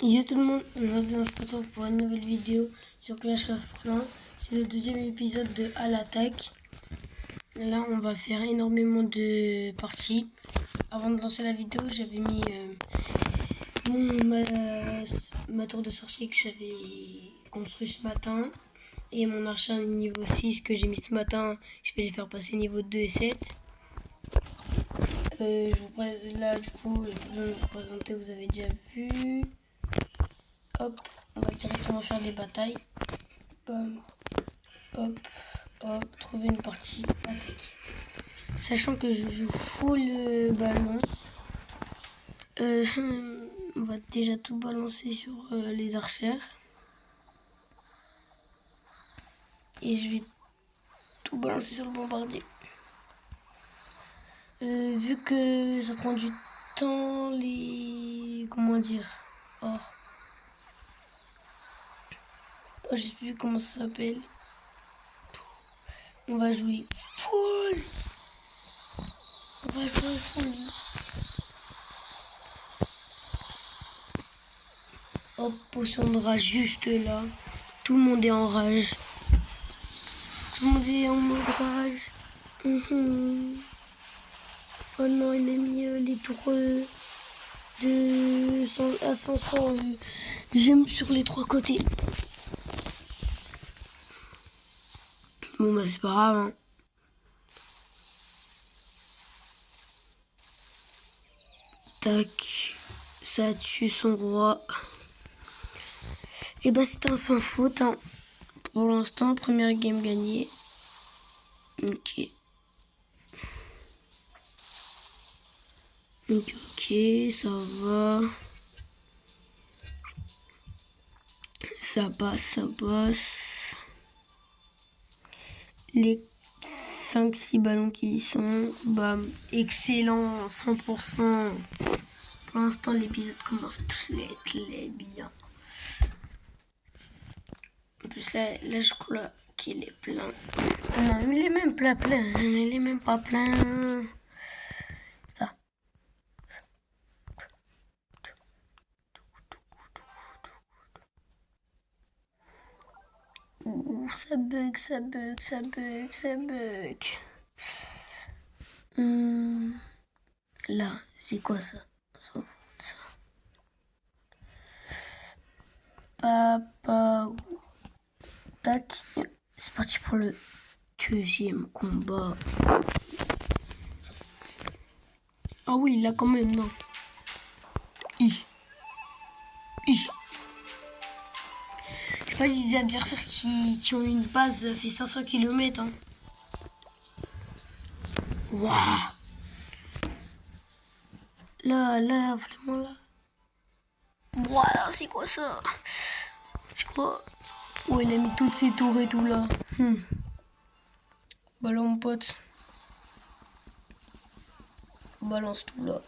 Yo tout le monde, aujourd'hui on se retrouve pour une nouvelle vidéo sur Clash of Clans. C'est le deuxième épisode de À l'attaque. Là on va faire énormément de parties. Avant de lancer la vidéo, j'avais mis ma tour de sorcier que j'avais construit ce matin. Et mon archer niveau 6 que j'ai mis ce matin, je vais les faire passer niveau 2 et 7. Là du coup, je vais vous présenter, vous avez déjà vu. Hop, on va directement faire des batailles. Bam, hop, hop, trouver une partie, attaque. Sachant que je joue full ballon, on va déjà tout balancer sur les archères. Et je vais tout balancer sur le bombardier. Vu que ça prend du temps, comment dire. Je sais plus comment ça s'appelle. On va jouer full. On va jouer full. Hop, potion de rage juste là. Tout le monde est en rage. Tout le monde est en mode rage. Oh non, il a mis les tours de 100 à 500 gemmes sur les trois côtés. Bon bah c'est pas grave. Hein. Tac. Ça tue son roi. Et bah c'est un sans faute. Hein. Pour l'instant, première game gagnée. Ok. Ok, ça va. Ça passe, ça passe. Les 5-6 ballons qui y sont. Bam, excellent, 100%. Pour l'instant, l'épisode commence très très bien. En plus, là je crois qu'il est plein. Non, il est même pas plein. Il est même pas plein. Ça. Ouh, ça bug, ça bug, ça bug, ça bug. Là, c'est quoi ça? Ça fout ça. Papa. Tac. C'est parti pour le deuxième combat. Ah oui, là quand même, non. Je sais pas, des adversaires qui ont une base fait 500 km. Hein. Waouh. Là, vraiment là. Waouh, c'est quoi ça? C'est quoi? Oh, il a mis toutes ses tours et tout là. Bah là, mon pote. On balance tout là.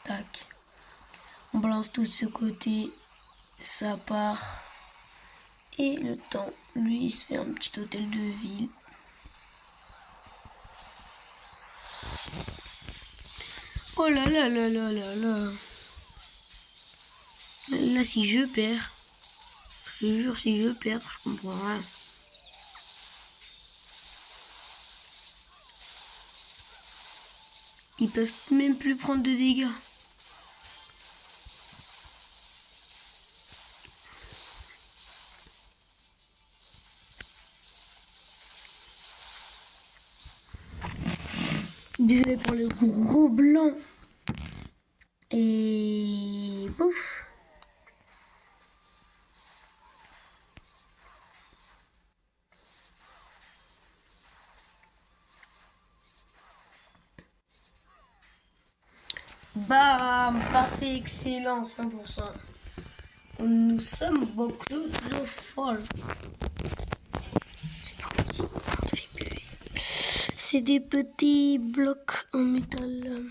Tac. On balance tout de ce côté. Ça part. Et le temps, lui, il se fait un petit hôtel de ville. Oh là là là là là là. Là, si je perds, je te jure, si je perds, je comprends rien. Ils peuvent même plus prendre de dégâts. Désolé pour le gros blanc. Et pouf. Bam, parfait, excellent, 100%. Nous sommes beaucoup trop forts. C'est parti. C'est des petits blocs en métal.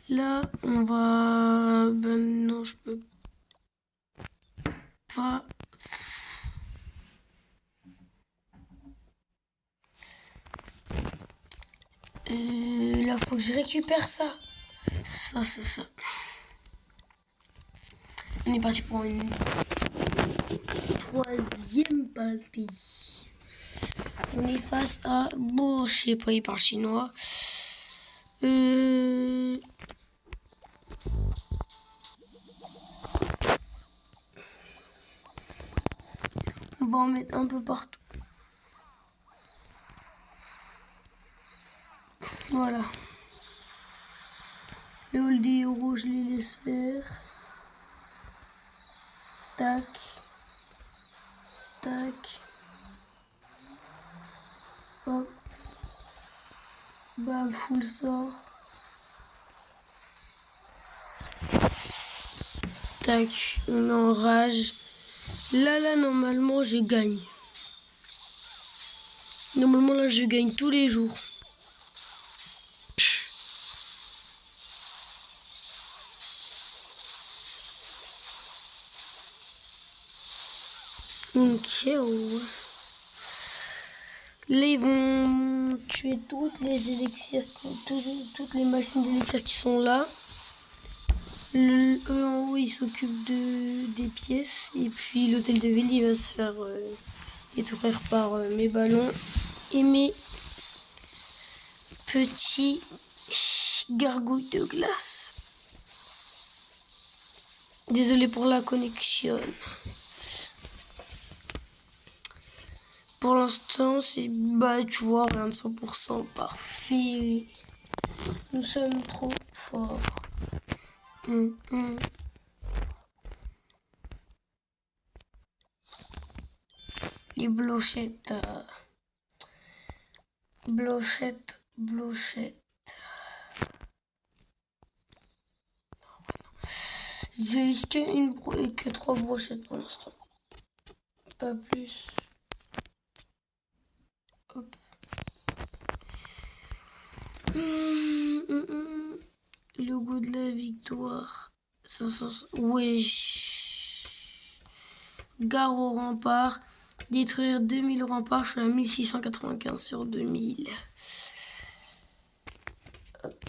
Là, on va... Ben non, je peux pas. Là, faut que je récupère ça. Ça, c'est ça. On est parti pour une troisième partie. On est face à... Bon, je sais pas, il parle chinois. On va en mettre un peu partout. Voilà. Le hall des héros, je les laisse faire. Tac. Tac. Hop. Bam, full sort. Tac, on est en rage. Là, normalement, je gagne. Normalement, là, je gagne tous les jours. Ok. Là, ils vont tuer toutes les élixirs, toutes les machines d'élixirs qui sont là. Eux en haut, ils s'occupent des pièces. Et puis l'hôtel de ville, il va se faire détruire par mes ballons et mes petits gargouilles de glace. Désolé pour la connexion. Pour l'instant, c'est tu vois, rien de 100% parfait. Nous sommes trop forts. Les blochettes. Blochette. J'ai que 3 brochettes pour l'instant. Pas plus. Hop. Le goût de la victoire. Wesh. Gare au rempart. Détruire 2000 remparts. Je suis à 1695 sur 2000. Hop.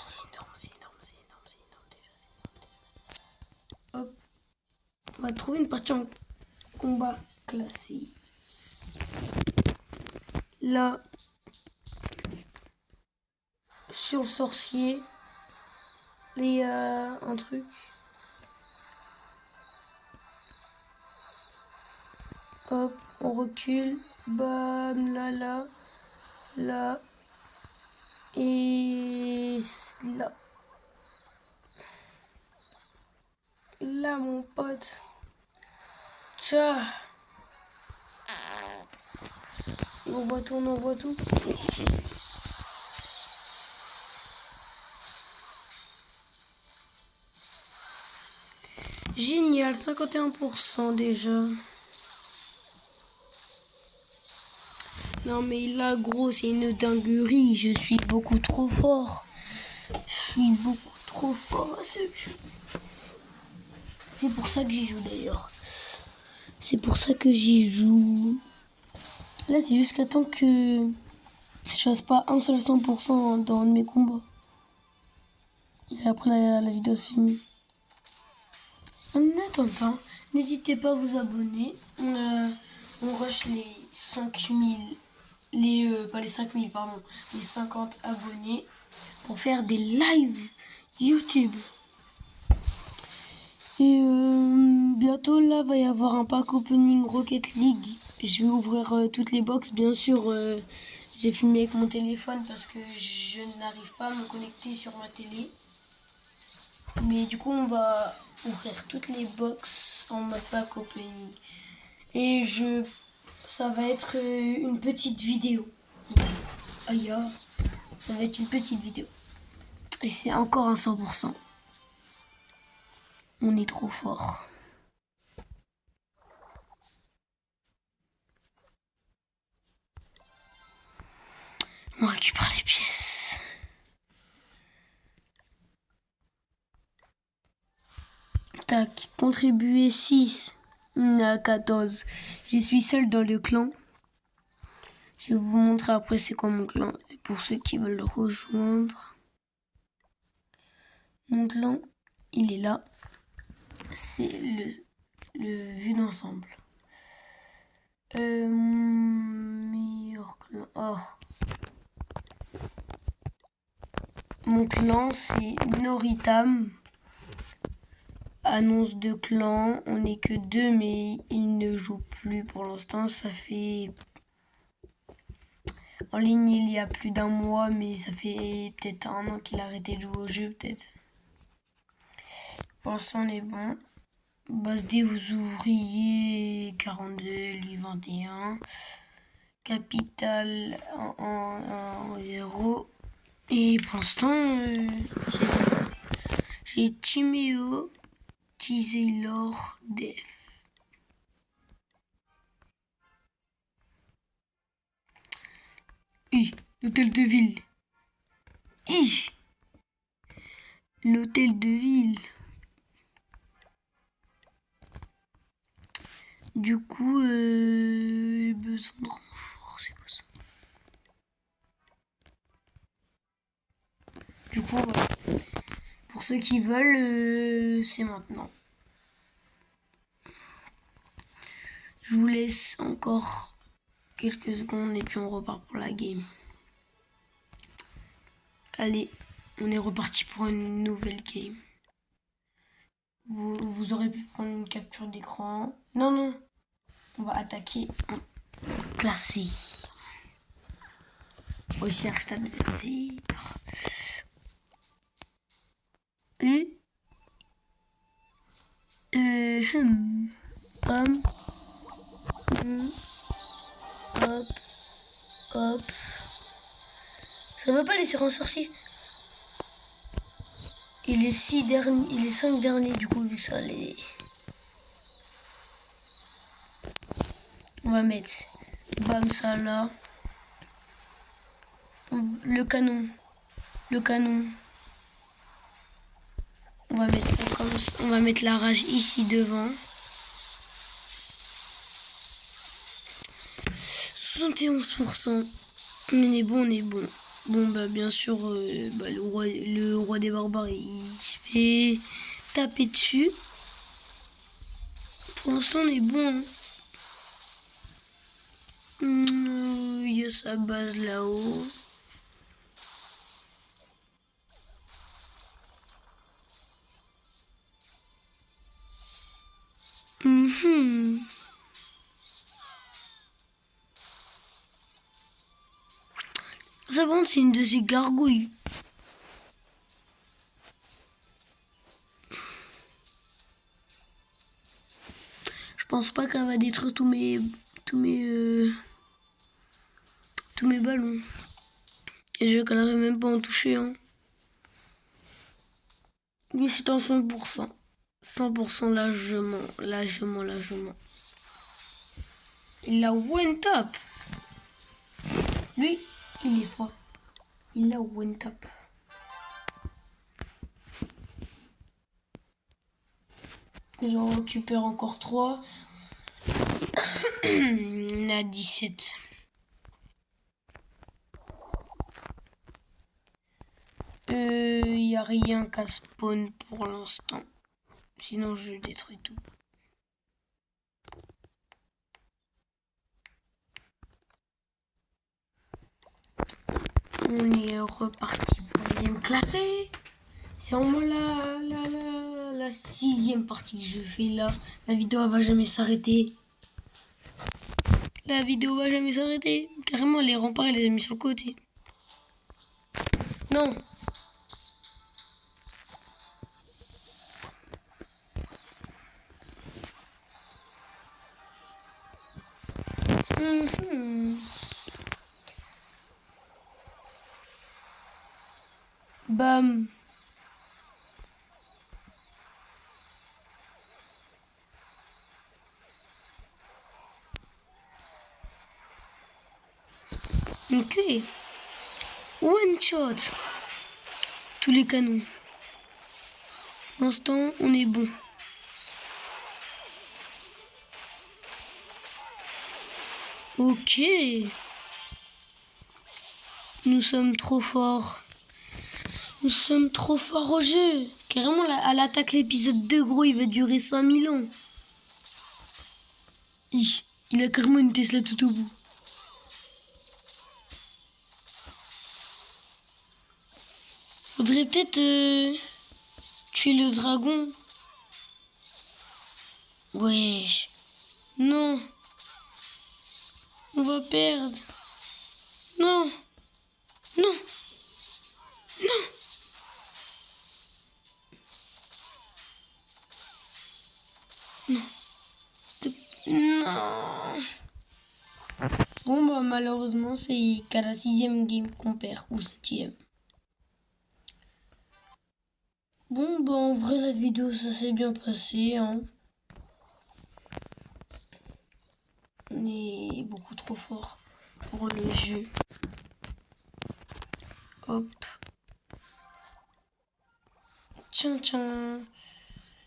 C'est énorme déjà. Hop. On va trouver une partie en combat classique. Là. Sur le sorcier. Un truc. Hop, on recule. Bam, là. Et là. Là, mon pote. Tcha. On voit tout. Génial, 51% déjà. Non mais là, gros, c'est une dinguerie. Je suis beaucoup trop fort. Je suis beaucoup trop fort à ce jeu. C'est pour ça que j'y joue d'ailleurs. C'est pour ça que j'y joue. Là, c'est jusqu'à temps que je fasse pas un seul 100% dans mes combats. Et après, la vidéo se finit. En attendant, n'hésitez pas à vous abonner. On rush les 5000, pas les 5000, pardon, les 50 abonnés pour faire des lives YouTube. Et bientôt, là, va y avoir un pack opening Rocket League. Je vais ouvrir toutes les box. Bien sûr, j'ai filmé avec mon téléphone parce que je n'arrive pas à me connecter sur ma télé. Mais du coup, on va ouvrir toutes les box en mode pack opening. Et ça va être une petite vidéo. Aïe, ça va être une petite vidéo. Et c'est encore un 100%. On est trop fort. On récupère les pièces. Tac, contribuer 6. On est à 14. Je suis seul dans le clan. Je vais vous montrer après c'est quoi mon clan. Pour ceux qui veulent le rejoindre. Mon clan, il est là. C'est le vue d'ensemble. Meilleur clan. Oh. Mon clan, c'est Noritam. Annonce de clan. On n'est que 2, mais il ne joue plus pour l'instant. Ça fait... En ligne, il y a plus d'un mois, mais ça fait peut-être 1 an qu'il a arrêté de jouer au jeu, peut-être. Pour l'instant, on est bon. Base des ouvriers, 42, lui 21. Capital en 0. Et pour l'instant, j'ai Timéo, Tisaylor, Def. L'hôtel de ville. L'hôtel de ville. Du coup, besoin de renfort, c'est quoi ça? Du coup, voilà. Pour ceux qui veulent, c'est maintenant. Je vous laisse encore quelques secondes et puis on repart pour la game. Allez, on est reparti pour une nouvelle game. Vous aurez pu prendre une capture d'écran. Non. On va attaquer un classé. Recherche d'adversaire. Hop. Ça va pas les sur un sorcier. Et les 5 derniers du coup vu que ça les... On va mettre bam ça là. Le canon. On va mettre ça comme ça. On va mettre la rage ici devant. 71%. On est bon. Bon bah bien sûr le roi des barbares il se fait taper dessus. Pour l'instant on est bon. Il y a sa base là-haut. Ça par contre c'est une de ces gargouilles. Je pense pas qu'elle va détruire tous mes ballons. Et je qu'elle n'arrive même pas à en toucher. Hein. Lui c'est en 100%. 100% largement. Il a one tap. Lui, il est fort. Il a one tap. J'en récupère encore 3. On a 17. Il n'y a rien qu'à spawn pour l'instant. Sinon, je détruis tout. On est reparti pour une game classée. C'est en moi la 6e partie que je fais là. La vidéo elle va jamais s'arrêter. Carrément, les remparts, elle les a mis sur le côté. Non. Bam. Ok. One shot. Tous les canons. Pour l'instant, on est bon. Ok. Nous sommes trop forts. Nous sommes trop forts au jeu. Carrément, à l'attaque, l'épisode 2, gros, il va durer 5000 ans. Il a carrément une Tesla tout au bout. Faudrait peut-être tuer le dragon. Wesh. Non. On va perdre. Non. Non. Non. Non. Non. Bon, bah, malheureusement, c'est qu'à la 6e game qu'on perd, ou 7e. Bon, bah, en vrai, la vidéo, ça s'est bien passé, hein. On est beaucoup trop fort pour le jeu. Hop. Tiens, tiens.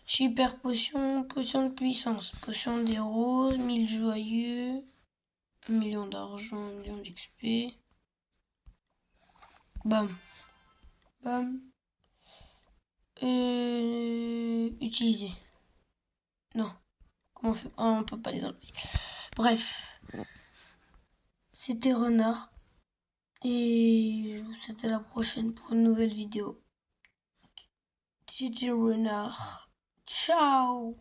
Super potion, potion de puissance, potion des roses, 1000 joyeux, 1 million d'argent, 1 million d'XP. Bam. Bam. Utiliser. Non. Comment on fait? Oh, on peut pas les enlever. Bref. C'était Renard. Et je vous souhaite à la prochaine pour une nouvelle vidéo. C'était Renard. Ciao.